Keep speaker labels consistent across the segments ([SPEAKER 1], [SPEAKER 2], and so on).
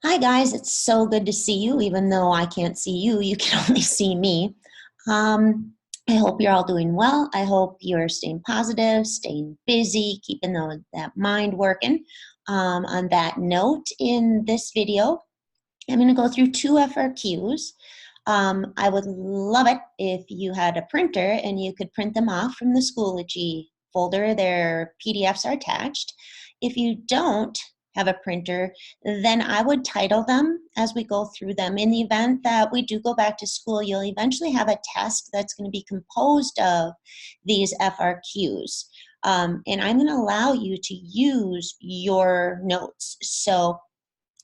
[SPEAKER 1] Hi guys, it's so good to see you. Even though I can't see you, you can only see me. I hope you're all doing well. I hope you're staying positive, staying busy, keeping that mind working. On that note, in this video, I'm going to go through two FRQs. I would love it if you had a printer and you could print them off from the Schoology folder. Their PDFs are attached. If you don't have a printer, then I would title them as we go through them. In the event that we do go back to school, you'll eventually have a test that's going to be composed of these FRQs. And I'm going to allow you to use your notes. So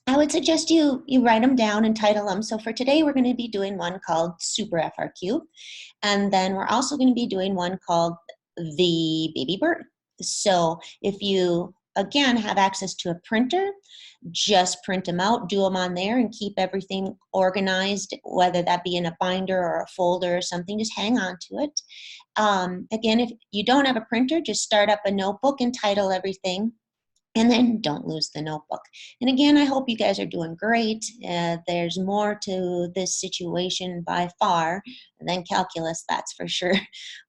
[SPEAKER 1] I would suggest you write them down and title them. So for today, we're going to be doing one called SuperFRQ. And then we're also going to be doing one called the BabyBird. So if you, again, have access to a printer, just print them out, do them on there, and keep everything organized, whether that be in a binder or a folder or something, just hang on to it. Again, if you don't have a printer, just start up a notebook and title everything. And then don't lose the notebook. And again, I hope you guys are doing great. There's more to this situation by far than calculus, that's for sure.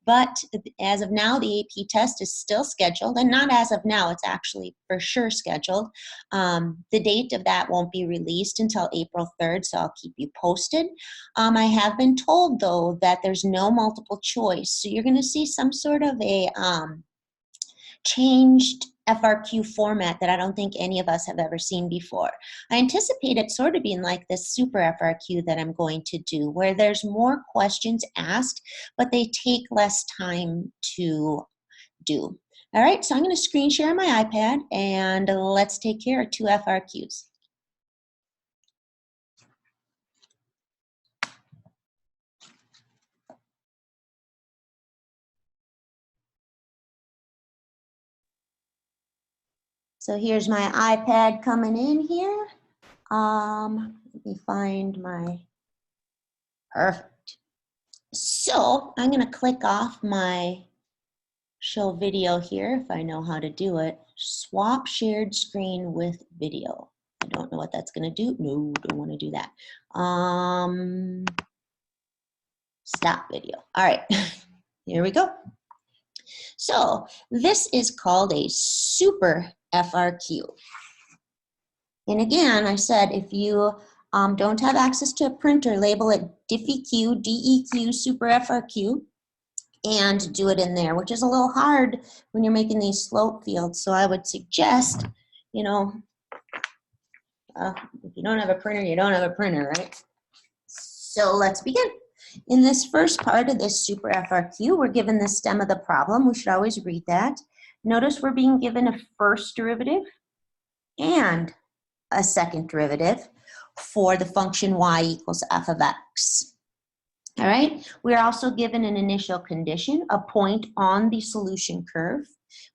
[SPEAKER 1] But as of now, the AP test is still scheduled, and not as of now, it's actually for sure scheduled. The date of that won't be released until April 3rd, so I'll keep you posted. I have been told, though, that there's no multiple choice, so you're going to see some sort of a changed FRQ format that I don't think any of us have ever seen before. I anticipate it sort of being like this super FRQ that I'm going to do, where there's more questions asked, but they take less time to do. All right, so I'm going to screen share my iPad, and let's take care of two FRQs. So here's my iPad coming in here. Let me find my, perfect. So I'm going to click off my show video here if I know how to do it. Swap shared screen with video. I don't know what that's going to do. No, don't want to do that. Stop video. All right, here we go. So this is called a super FRQ. And again, I said if you don't have access to a printer, label it DiffyQ, DEQ, super FRQ, and do it in there, which is a little hard when you're making these slope fields. So I would suggest, you know, if you don't have a printer, you don't have a printer, right? So let's begin. In this first part of this super FRQ, we're given the stem of the problem. We should always read that. Notice we're being given a first derivative and a second derivative for the function y equals f of x. All right, we're also given an initial condition, a point on the solution curve,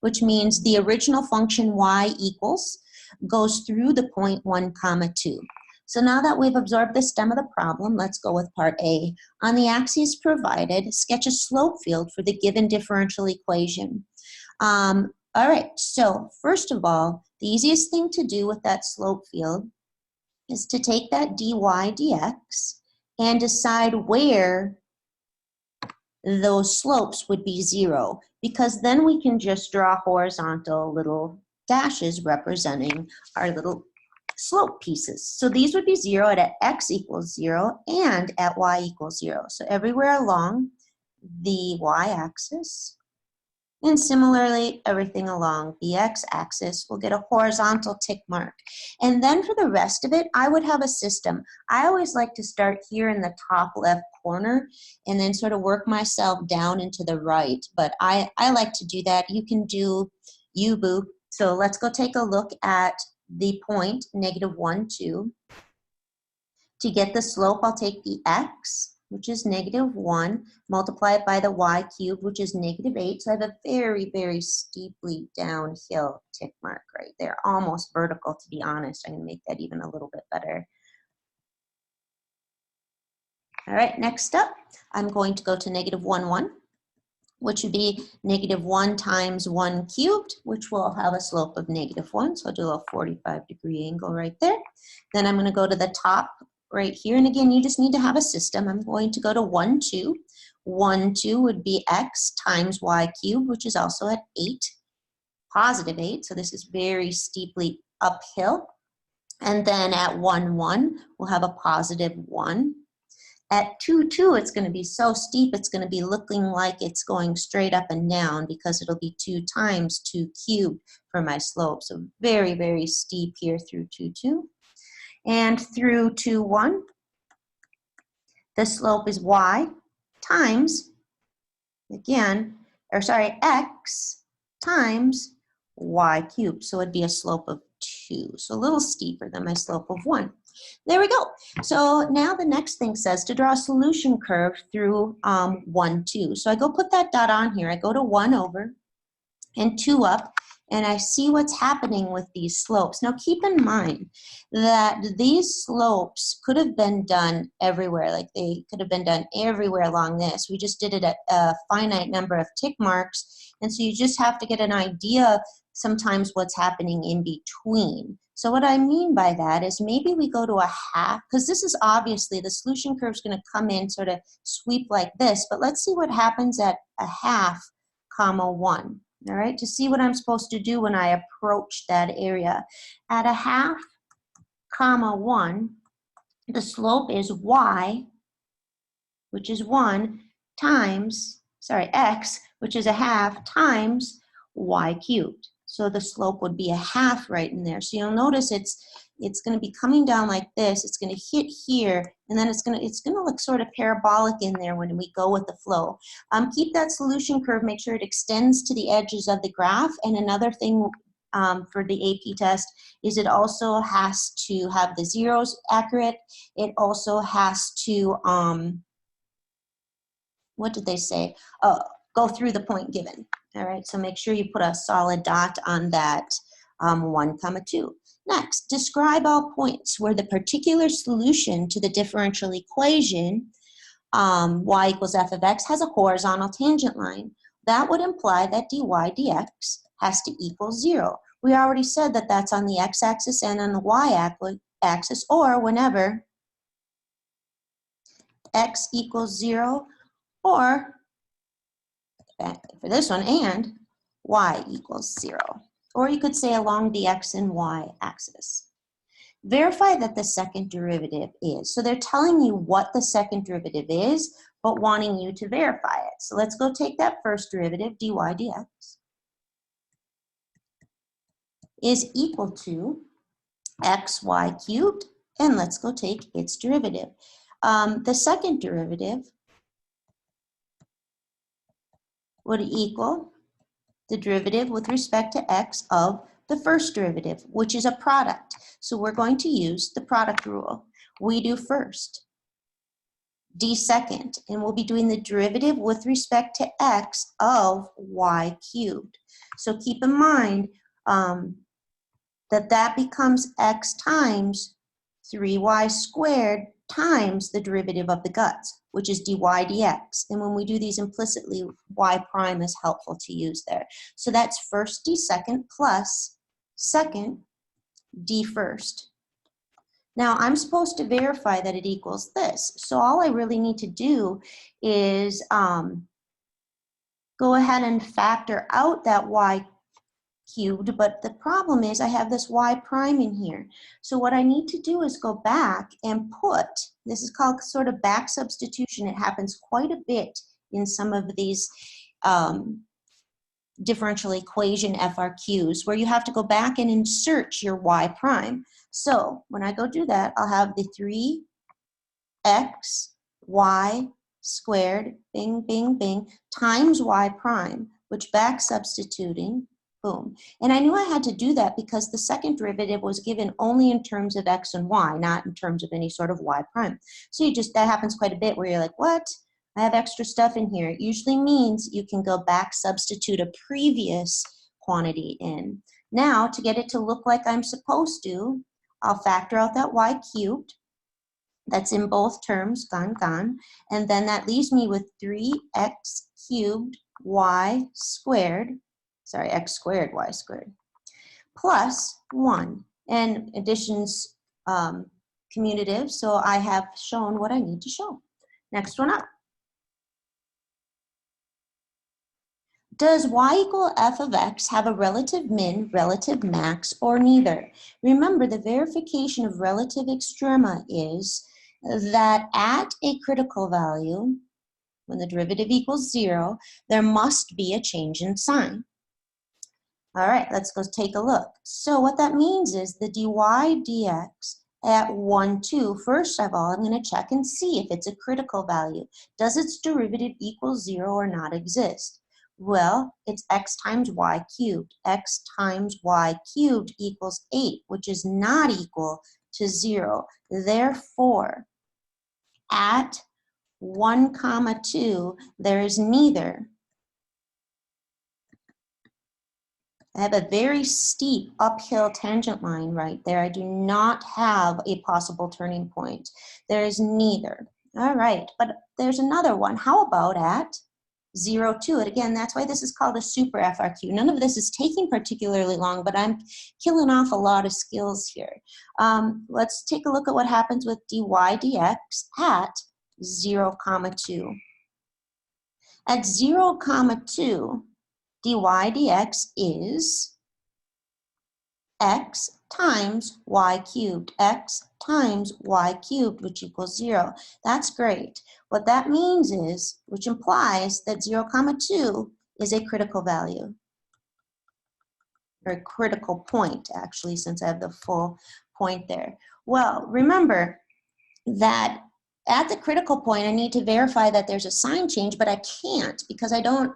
[SPEAKER 1] which means the original function y equals goes through the point 1, 2. So now that we've absorbed the stem of the problem, let's go with part A. On the axes provided, sketch a slope field for the given differential equation. All right, so first of all, the easiest thing to do with that slope field is to take that dy dx and decide where those slopes would be 0, because then we can just draw horizontal little dashes representing our little slope pieces. So these would be 0 at x equals 0 and at y equals 0. So everywhere along the y-axis, and similarly, everything along the x-axis will get a horizontal tick mark. And then for the rest of it, I would have a system. I always like to start here in the top left corner and then sort of work myself down into the right. But I like to do that. You can do U-boo. So let's go take a look at the point, -1, 2. To get the slope, I'll take the x, which is -1, multiply it by the y cubed, which is -8. So I have a very, very steeply downhill tick mark right there, almost vertical, to be honest. I'm going to make that even a little bit better. All right, next up, I'm going to go to -1, 1. which would be -1 times 1 cubed, which will have a slope of -1. So I'll do a 45-degree angle right there. Then I'm going to go to the top right here. And again, you just need to have a system. I'm going to go to 1, 2. 1, 2 would be x times y cubed, which is also at 8, positive 8. So this is very steeply uphill. And then at 1, 1, we'll have a positive 1. At 2, 2, it's going to be so steep, it's going to be looking like it's going straight up and down because it'll be 2 times 2 cubed for my slope. So very, very steep here through 2, 2. And through 2, 1, the slope is y times, again, or sorry, x times y cubed. So it'd be a slope of 2. So a little steeper than my slope of 1. There we go. So now the next thing says to draw a solution curve through 1, 2. So I go put that dot on here. I go to 1 over and 2 up, and I see what's happening with these slopes. Now keep in mind that these slopes could have been done everywhere. Like they could have been done everywhere along this. We just did it at a finite number of tick marks. And so you just have to get an idea sometimes what's happening in between. So what I mean by that is maybe we go to a half, because this is obviously the solution curve is going to come in sort of sweep like this, but let's see what happens at a half comma 1. All right, to see what I'm supposed to do when I approach that area. At a half comma 1, the slope is y, which is 1, times, sorry, x, which is a half, times y cubed. So the slope would be a half right in there. So you'll notice it's going to be coming down like this. It's going to hit here, and then it's going to look sort of parabolic in there when we go with the flow. Keep that solution curve. Make sure it extends to the edges of the graph. And another thing for the AP test is it also has to have the zeros accurate. It also has to what did they say? Go through the point given. All right, so make sure you put a solid dot on that 1, 2. Next, describe all points where the particular solution to the differential equation y equals f of x has a horizontal tangent line. That would imply that dy dx has to equal 0. We already said that that's on the x-axis and on the y-axis, or whenever x equals 0, or for this one, and y equals 0. Or you could say along the x and y axis. Verify that the second derivative is. So they're telling you what the second derivative is, but wanting you to verify it. So let's go take that first derivative, dy dx, is equal to xy cubed, and let's go take its derivative. The second derivative would equal the derivative with respect to x of the first derivative, which is a product. So we're going to use the product rule. We do first, d second, and we'll be doing the derivative with respect to x of y cubed. So keep in mind that becomes x times 3y squared times the derivative of the guts, which is dy dx. And when we do these implicitly, y prime is helpful to use there. So that's first d second plus second d first. Now I'm supposed to verify that it equals this. So all I really need to do is go ahead and factor out that y cubed, but the problem is I have this y prime in here. So what I need to do is go back and put, this is called sort of back substitution. It happens quite a bit in some of these differential equation FRQs, where you have to go back and insert your y prime. So when I go do that, I'll have the 3x y squared, bing, bing, bing, times y prime, which back substituting, boom. And I knew I had to do that because the second derivative was given only in terms of x and y, not in terms of any sort of y prime. So that happens quite a bit where you're like, what? I have extra stuff in here. It usually means you can go back, substitute a previous quantity in. Now, to get it to look like I'm supposed to, I'll factor out that y cubed. That's in both terms, gone, gone. And then that leaves me with 3x cubed y squared, sorry, x squared y squared, plus 1. And addition's commutative, so I have shown what I need to show. Next one up. Does y equal f of x have a relative min, relative max, or neither? Remember, the verification of relative extrema is that at a critical value, when the derivative equals 0, there must be a change in sign. All right, let's go take a look. So what that means is the dy dx at 1, 2, first of all, I'm going to check and see if it's a critical value. Does its derivative equal 0 or not exist? Well, it's x times y cubed. X times y cubed equals 8, which is not equal to 0. Therefore, at 1, 2, there is neither. I have a very steep uphill tangent line right there. I do not have a possible turning point. There is neither. All right, but there's another one. How about at 0, 2? And again, that's why this is called a SuperFRQ. None of this is taking particularly long, but I'm killing off a lot of skills here. Let's take a look at what happens with dy dx at 0, 2. At 0, 2, dy dx is x times y cubed, x times y cubed, which equals 0. That's great. What that means is, which implies that 0, 2 is a critical value, or a critical point, actually, since I have the full point there. Well, remember that at the critical point, I need to verify that there's a sign change, but I can't because I don't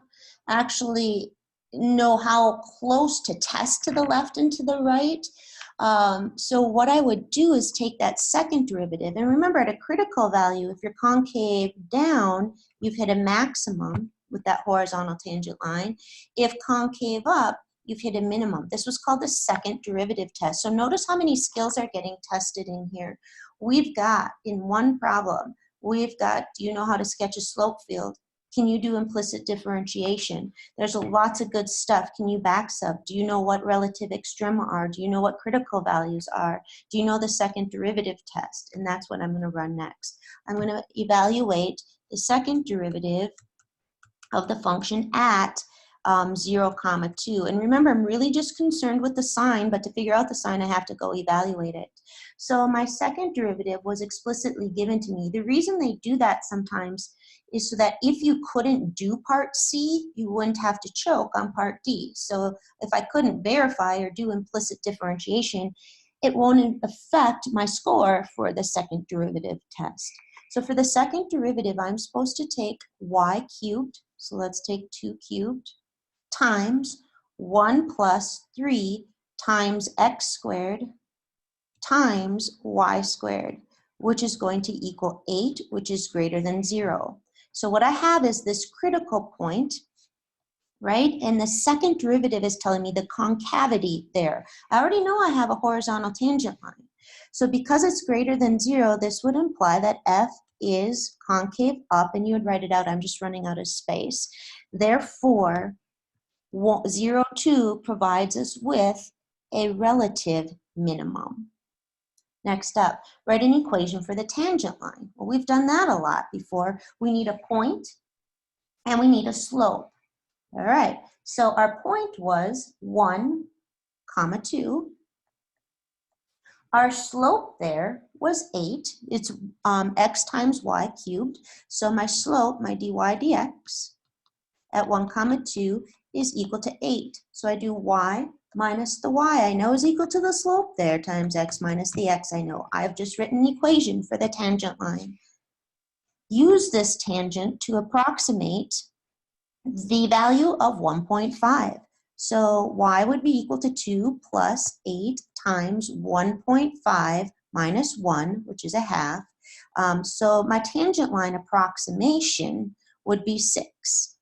[SPEAKER 1] actually know how close to test to the left and to the right. So what I would do is take that second derivative, and remember at a critical value, if you're concave down, you've hit a maximum with that horizontal tangent line. If concave up, you've hit a minimum. This was called the second derivative test. So notice how many skills are getting tested in here. We've got, in one problem, we've got, do you know how to sketch a slope field? Can you do implicit differentiation? There's lots of good stuff. Can you back sub? Do you know what relative extrema are? Do you know what critical values are? Do you know the second derivative test? And that's what I'm going to run next. I'm going to evaluate the second derivative of the function at 0, 2. And remember, I'm really just concerned with the sign, but to figure out the sign, I have to go evaluate it. So my second derivative was explicitly given to me. The reason they do that sometimes is so that if you couldn't do part C, you wouldn't have to choke on part D. So if I couldn't verify or do implicit differentiation, it won't affect my score for the second derivative test. So for the second derivative, I'm supposed to take y cubed, so let's take 2 cubed, times 1 plus 3 times x squared times y squared, which is going to equal 8, which is greater than 0. So what I have is this critical point, right? And the second derivative is telling me the concavity there. I already know I have a horizontal tangent line. So because it's greater than 0, this would imply that f is concave up, and you would write it out. I'm just running out of space. Therefore, 0, 2 provides us with a relative minimum. Next up, write an equation for the tangent line. Well, we've done that a lot before. We need a point and we need a slope. All right, so our point was 1, 2. Our slope there was 8. It's x times y cubed. So my slope, my dy dx, at 1, 2 is equal to 8. So I do y minus the y I know is equal to the slope there times x minus the x I know. I've just written an equation for the tangent line. Use this tangent to approximate the value of 1.5. So y would be equal to 2 plus 8 times 1.5 minus 1, which is a half. So my tangent line approximation would be 6.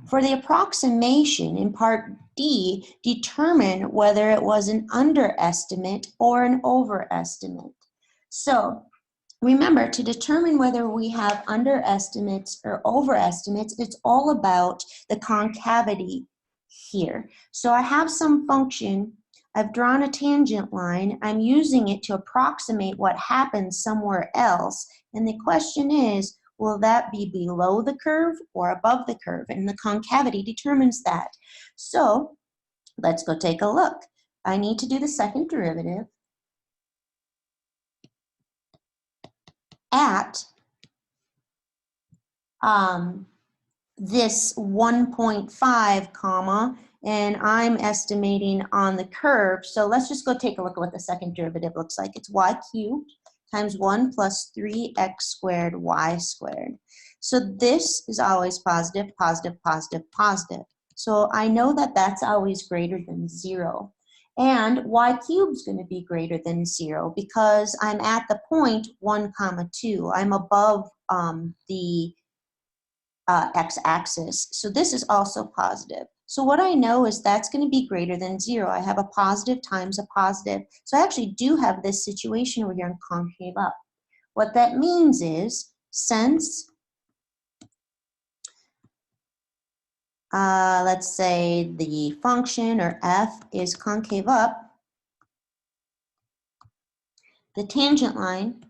[SPEAKER 1] For the approximation in part D, determine whether it was an underestimate or an overestimate. So remember, to determine whether we have underestimates or overestimates, it's all about the concavity here. So I have some function, I've drawn a tangent line, I'm using it to approximate what happens somewhere else, and the question is, will that be below the curve or above the curve? And the concavity determines that. So let's go take a look. I need to do the second derivative at this 1.5 comma, and I'm estimating on the curve. So let's just go take a look at what the second derivative looks like. It's y cubed times 1 plus 3x squared y squared. So this is always positive, positive, positive, positive. So I know that that's always greater than 0. And y cubed is going to be greater than 0 because I'm at the point 1 comma 2. I'm above the x-axis. So this is also positive. So what I know is that's going to be greater than 0. I have a positive times a positive. So I actually do have this situation over here in concave up. What that means is, since, let's say the function, or f, is concave up, the tangent line,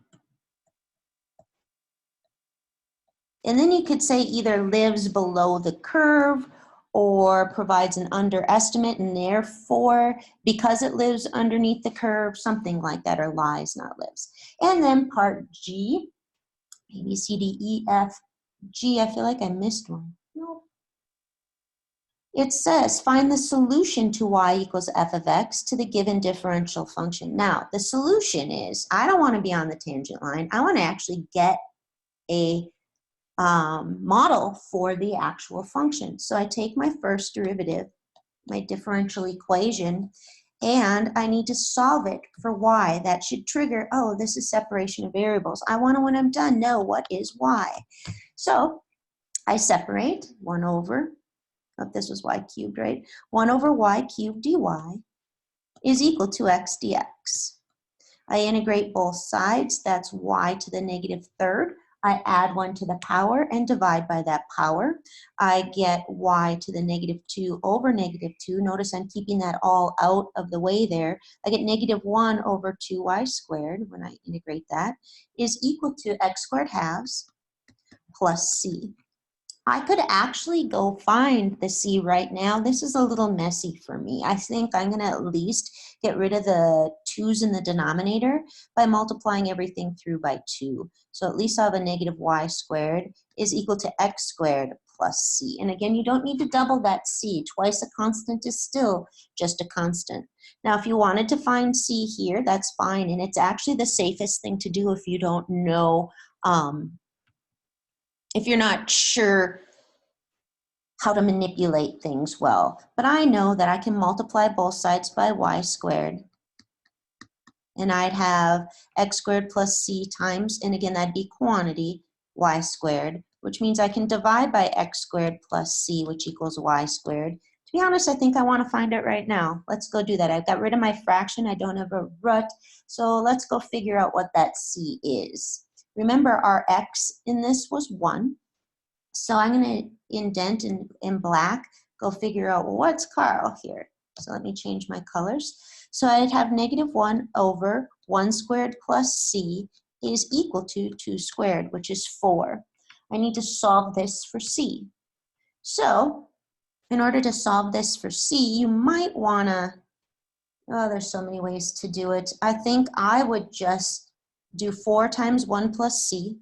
[SPEAKER 1] and then you could say either lives below the curve or provides an underestimate, and therefore, because it lives underneath the curve, something like that, or lies, not lives. And then part G, A, B, C, D, E, F, G, I feel like I missed one. Nope. It says, find the solution to y equals f of x to the given differential function. Now, the solution is, I don't want to be on the tangent line. I want to actually get a model for the actual function. So I take my first derivative, my differential equation, and I need to solve it for y. That should trigger, oh, this is separation of variables. I want to, when I'm done, know what is y. So I separate 1 over, oh, this was y cubed, right? 1 over y cubed dy is equal to x dx. I integrate both sides. That's y to the negative third. I add 1 to the power and divide by that power. I get y to the negative 2 over negative 2. Notice I'm keeping that all out of the way there. I get negative 1 over 2y squared, when I integrate that, is equal to x squared halves plus c. I could actually go find the c right now. This is a little messy for me. I think I'm going to at least get rid of the 2's in the denominator by multiplying everything through by 2. So at least I'll have a negative y squared is equal to x squared plus c. And again, you don't need to double that c. Twice a constant is still just a constant. Now, if you wanted to find c here, that's fine. And it's actually the safest thing to do if you don't know, if you're not sure how to manipulate things well. But I know that I can multiply both sides by y squared. And I'd have x squared plus c times, and again, that'd be quantity, y squared, which means I can divide by x squared plus c, which equals y squared. To be honest, I think I want to find it right now. Let's go do that. I've got rid of my fraction. I don't have a root. So let's go figure out what that c is. Remember, our x in this was 1. So I'm going to indent in black, go figure out, well, what's Carl here? So let me change my colors. So I'd have negative 1 over 1 squared plus c is equal to 2 squared, which is 4. I need to solve this for c. So in order to solve this for c, you might want to, oh, there's so many ways to do it. I think I would just do 4 times 1 plus c.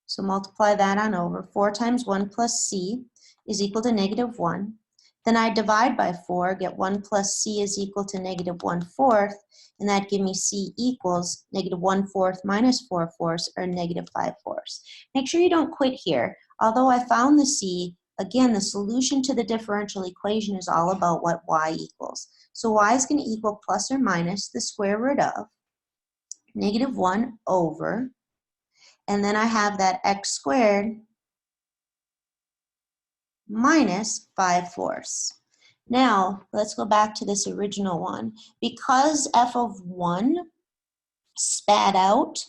[SPEAKER 1] So multiply that on over. 4 times 1 plus c is equal to negative 1. Then I divide by 4, get 1 plus c is equal to negative 1/4, and that gives me c equals negative 1/4 minus 4/4, or negative 5/4. Make sure you don't quit here. Although I found the c, again, the solution to the differential equation is all about what y equals. So y is going to equal plus or minus the square root of negative 1 over, and then I have that x squared minus 5/4. Now, let's go back to this original one. Because f of 1 spat out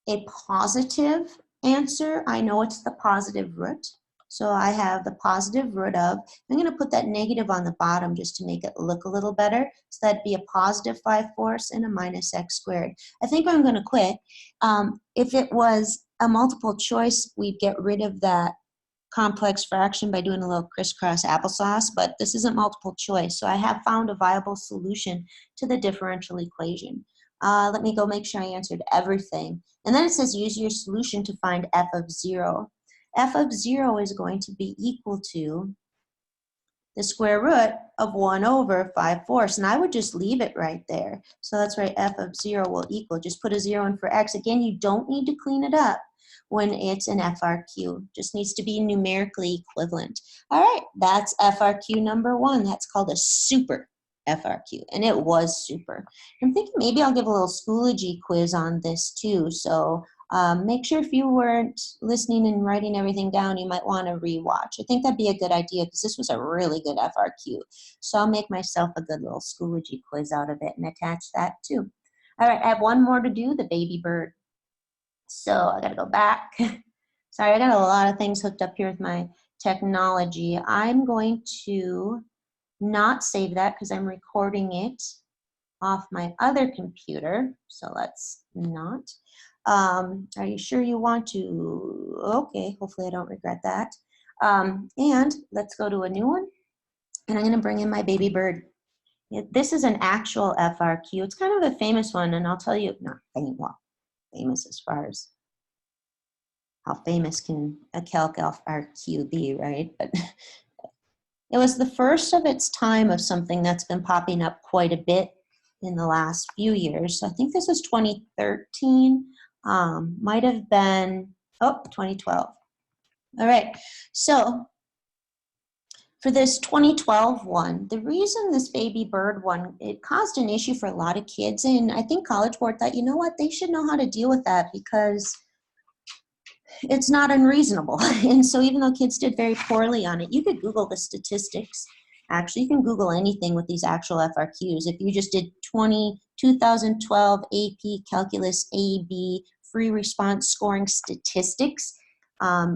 [SPEAKER 1] a positive answer, I know it's the positive root. So I have the positive root of, I'm going to put that negative on the bottom just to make it look a little better. So that'd be a positive 5/4 and a minus x squared. I think I'm going to quit. If it was a multiple choice, we'd get rid of that complex fraction by doing a little crisscross applesauce, but this isn't multiple choice. So I have found a viable solution to the differential equation. Let me go make sure I answered everything. And then it says use your solution to find f of 0. F of 0 is going to be equal to the square root of 1 over 5/4. And I would just leave it right there. So that's right, f of 0 will equal, just put a 0 in for x. Again, you don't need to clean it up when it's an FRQ. Just needs to be numerically equivalent. All right, that's FRQ number 1. That's called a super FRQ, and it was super. I'm thinking maybe I'll give a little Schoology quiz on this too. So make sure if you weren't listening and writing everything down, you might want to rewatch. I think that'd be a good idea because this was a really good FRQ. So I'll make myself a good little Schoology quiz out of it and attach that too. All right, I have one more to do, the BabyBird. So I gotta go back. Sorry, I got a lot of things hooked up here with my technology. I'm going to not save that because I'm recording it off my other computer. So let's not. Are you sure you want to? Okay, hopefully I don't regret that. And let's go to a new one. And I'm gonna bring in my BabyBird. This is an actual FRQ. It's kind of a famous one, and I'll tell you, not famous, well, famous as far as how famous can a calc FRQ be, right? But it was the first of its time of something that's been popping up quite a bit in the last few years. So I think this is 2013, might have been, 2012. All right, so for this 2012 one, the reason this BabyBird one, it caused an issue for a lot of kids, and I think College Board thought, you know what, they should know how to deal with that because it's not unreasonable. And so even though kids did very poorly on it, you could Google the statistics. Actually, you can Google anything with these actual FRQs. If you just did 2012 AP Calculus AB free response scoring statistics,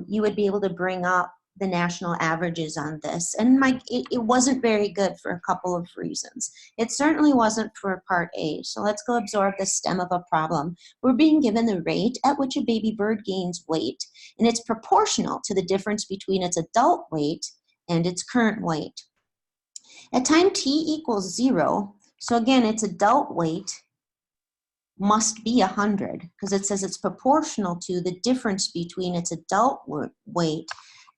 [SPEAKER 1] you would be able to bring up the national averages on this. And it wasn't very good for a couple of reasons. It certainly wasn't for part A. So let's go absorb the stem of a problem. We're being given the rate at which a BabyBird gains weight, and it's proportional to the difference between its adult weight and its current weight. At time t equals 0, so again, its adult weight must be 100 because it says it's proportional to the difference between its adult weight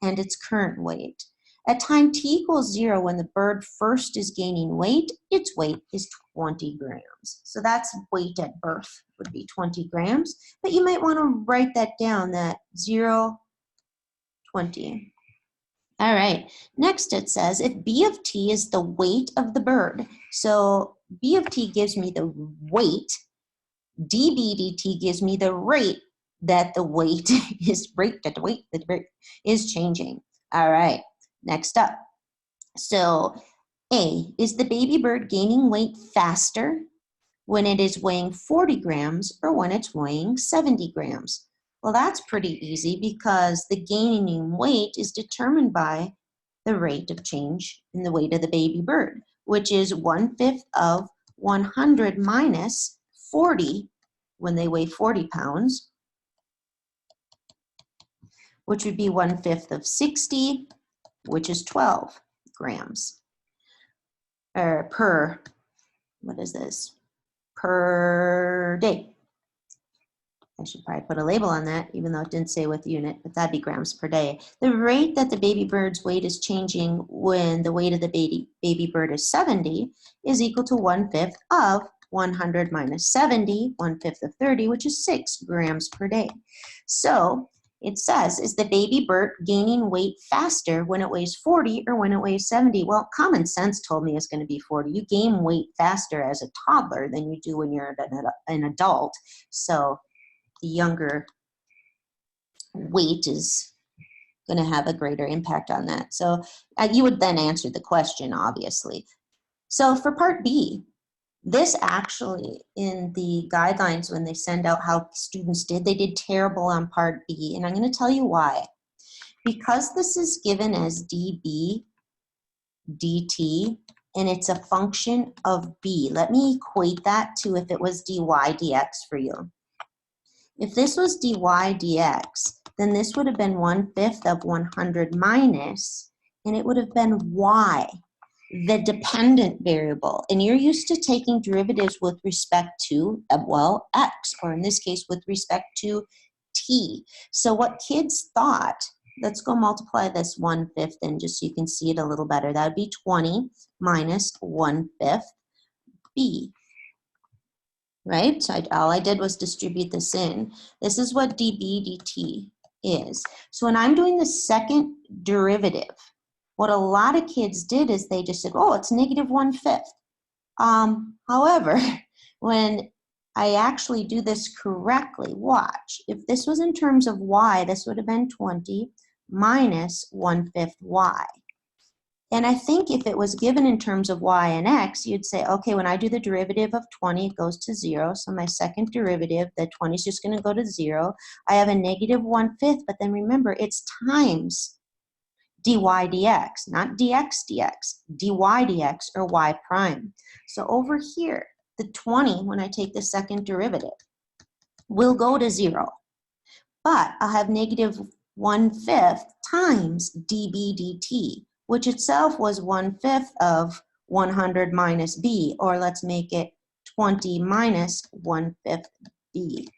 [SPEAKER 1] and its current weight. At time t equals 0, when the bird first is gaining weight, its weight is 20 grams. So that's weight at birth would be 20 grams, but you might want to write that down, that 0, 20. All right, next it says if b of t is the weight of the bird, so b of t gives me the weight, db dt gives me the rate that the weight is changing. All right, next up. So A, is the BabyBird gaining weight faster when it is weighing 40 grams or when it's weighing 70 grams? Well, that's pretty easy because the gaining weight is determined by the rate of change in the weight of the BabyBird, which is 1/5 of 100 minus 40 when they weigh 40 pounds, which would be 1/5 of 60, which is 12 grams. Or per, what is this? Per day. I should probably put a label on that, even though it didn't say with unit, but that'd be grams per day. The rate that the BabyBird's weight is changing when the weight of the BabyBird is 70 is equal to 1/5 of 100 minus 70, 1/5 of 30, which is 6 grams per day. So it says, is the BabyBird gaining weight faster when it weighs 40 or when it weighs 70? Well, common sense told me it's going to be 40. You gain weight faster as a toddler than you do when you're an adult. So the younger weight is going to have a greater impact on that. So you would then answer the question, obviously. So for part B, This actually, in the guidelines when they send out how students did, they did terrible on part B, and I'm going to tell you why. Because this is given as dB dt, and it's a function of b, let me equate that to if it was dy dx for you. If this was dy dx, then this would have been 1/5 of 100 minus, and it would have been y, the dependent variable. And you're used to taking derivatives with respect to, well, x, or in this case, with respect to t. So what kids thought, let's go multiply this 1/5 in just so you can see it a little better. That would be 20 minus 1/5 b. Right? So all I did was distribute this in. This is what dB dt is. So when I'm doing the second derivative, what a lot of kids did is they just said, oh, it's negative 1/5. However, when I actually do this correctly, watch. If this was in terms of y, this would have been 20 minus 1/5 y. And I think if it was given in terms of y and x, you'd say, okay, when I do the derivative of 20, it goes to 0. So my second derivative, the 20 is just going to go to 0. I have a negative 1/5, but then remember, it's times dy dx, not dx dx, dy dx, or y prime. So over here, the 20, when I take the second derivative, will go to 0. But I'll have negative 1/5 times dB dt, which itself was 1/5 of 100 minus b, or let's make it 20 minus 1/5 b.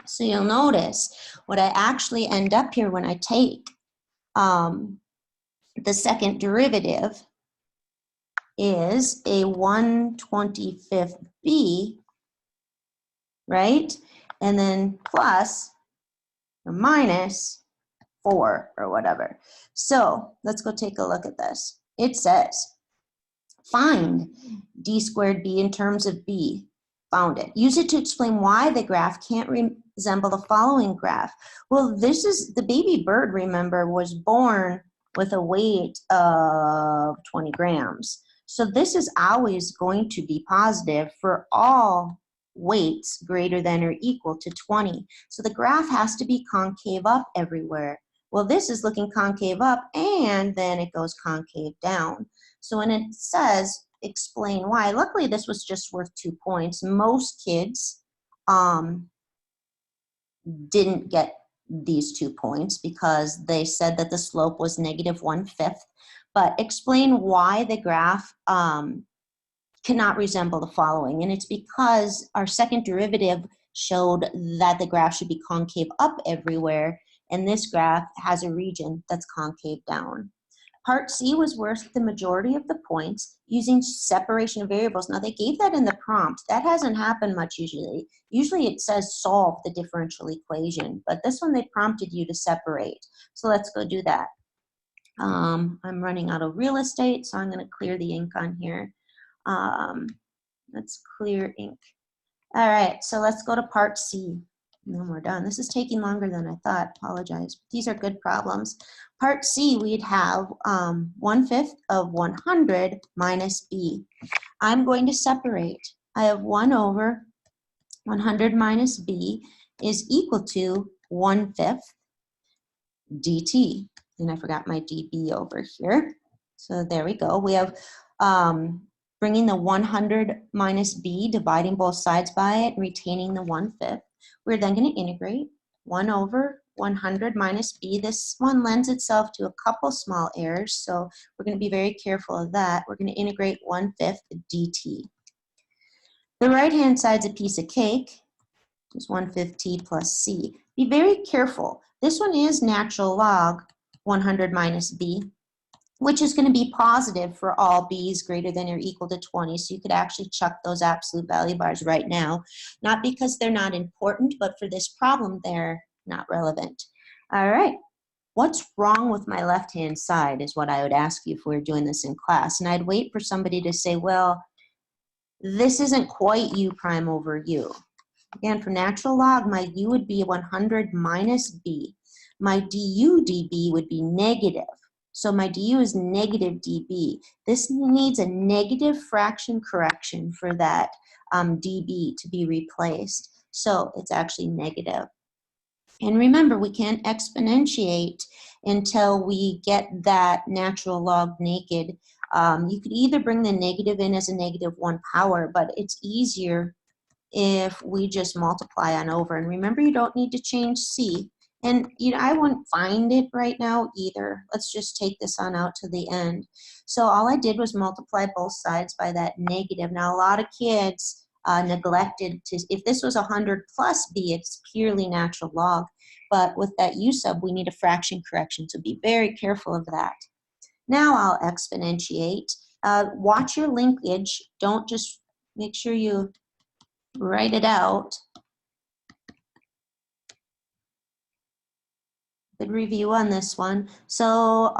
[SPEAKER 1] So you'll notice what I actually end up here when I take the second derivative is a 1/25 b, right? And then plus or minus 4 or whatever. So let's go take a look at this. It says, find d squared b in terms of b. Found it. Use it to explain why the graph can't resemble the following graph. Well, this is, the baby bird, remember, was born with a weight of 20 grams. So this is always going to be positive for all weights greater than or equal to 20. So the graph has to be concave up everywhere. Well, this is looking concave up, and then it goes concave down. So when it says explain why, luckily this was just worth 2 points. Most kids didn't get these 2 points because they said that the slope was negative 1/5. But explain why the graph cannot resemble the following. And it's because our second derivative showed that the graph should be concave up everywhere, and this graph has a region that's concave down. Part C was worth the majority of the points using separation of variables. Now they gave that in the prompt. That hasn't happened much usually. Usually it says solve the differential equation, but this one they prompted you to separate. So let's go do that. I'm running out of real estate, so I'm going to clear the ink on here. Let's clear ink. All right, so let's go to part C. And then we're done. This is taking longer than I thought. Apologize. These are good problems. Part C, we'd have 1/5 of 100 minus b. I'm going to separate. I have 1 over 100 minus b is equal to 1/5 dt. And I forgot my dB over here. So there we go. We have bringing the 100 minus b, dividing both sides by it, and retaining the 1/5. We're then going to integrate 1 over 100 minus b. This one lends itself to a couple small errors, so we're going to be very careful of that. We're going to integrate 1/5 dt. The right-hand side's a piece of cake. It's 1/5 t plus c. Be very careful. This one is natural log 100 minus b, which is going to be positive for all b's greater than or equal to 20. So you could actually chuck those absolute value bars right now. Not because they're not important, but for this problem, they're not relevant. All right. What's wrong with my left-hand side is what I would ask you if we were doing this in class. And I'd wait for somebody to say, well, this isn't quite u prime over u. Again, for natural log, my u would be 100 minus b. My du db would be negative So my du is negative dB. This needs a negative fraction correction for that dB to be replaced. So it's actually negative. And remember, we can't exponentiate until we get that natural log naked. You could either bring the negative in as a -1 power, but it's easier if we just multiply on over. And remember, you don't need to change C. And I wouldn't find it right now either. Let's just take this on out to the end. So all I did was multiply both sides by that negative. Now, a lot of kids neglected to, if this was 100 plus B, it's purely natural log. But with that U sub, we need a fraction correction, so be very careful of that. Now I'll exponentiate. Watch your linkage. Don't just, make sure you write it out. Good review on this one. So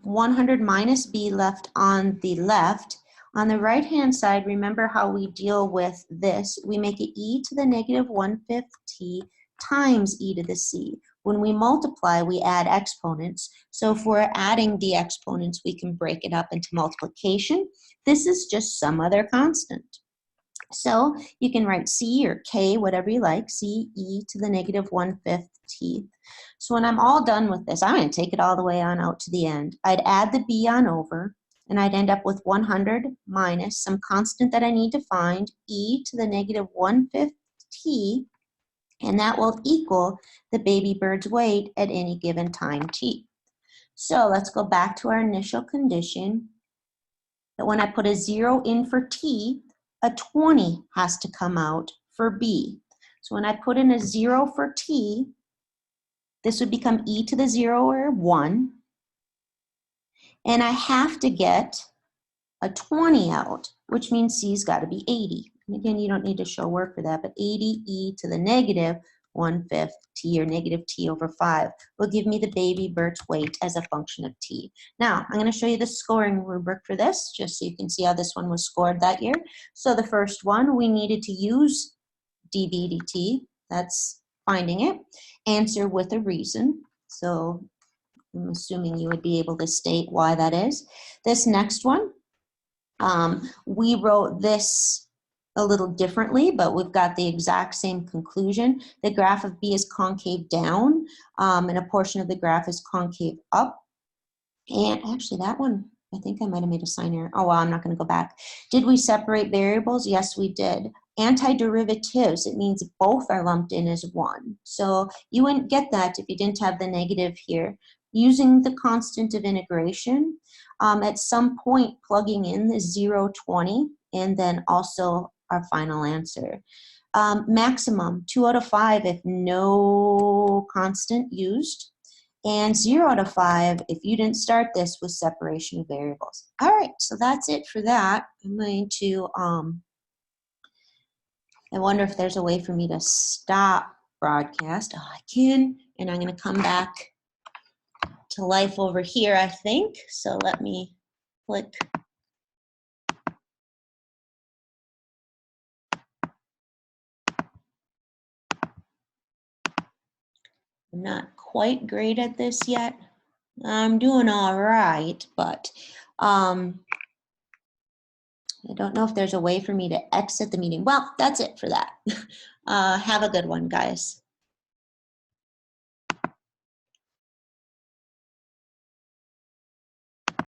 [SPEAKER 1] 100 minus B left on the left. On the right-hand side, remember how we deal with this. We make it e to the -1/5 t times e to the c. When we multiply, we add exponents. So if we're adding the exponents, we can break it up into multiplication. This is just some other constant. So you can write c or k, whatever you like, c e to the -1/5 t. So when I'm all done with this, I'm going to take it all the way on out to the end. I'd add the b on over, and I'd end up with 100 minus some constant that I need to find, e to the -1/5 t, and that will equal the baby bird's weight at any given time t. So let's go back to our initial condition, that when I put a 0 in for t, a 20 has to come out for b. So when I put in a 0 for t, this would become e to the 0 or 1. And I have to get a 20 out, which means c's got to be 80. And again, you don't need to show work for that, but 80 e to the -1/5 t, or -t/5, will give me the baby bird's weight as a function of t. Now, I'm going to show you the scoring rubric for this, just so you can see how this one was scored that year. So the first one, we needed to use dB dt. That's finding it. Answer with a reason. So I'm assuming you would be able to state why that is. This next one, we wrote this a little differently, but we've got the exact same conclusion. The graph of B is concave down, and a portion of the graph is concave up. And actually that one, I think I might have made a sign error. Oh, well, I'm not going to go back. Did we separate variables? Yes, we did. Antiderivatives, it means both are lumped in as one. So you wouldn't get that if you didn't have the negative here. Using the constant of integration, at some point plugging in the 0, 20, and then also our final answer. Maximum, 2 out of 5 if no constant used, and 0 out of 5 if you didn't start this with separation of variables. All right, so that's it for that. I'm going to, I wonder if there's a way for me to stop broadcast. Oh, I can, and I'm going to come back to life over here, I think. So let me click. I'm not quite great at this yet. I'm doing all right, but I don't know if there's a way for me to exit the meeting. Well, that's it for that. Have a good one, guys.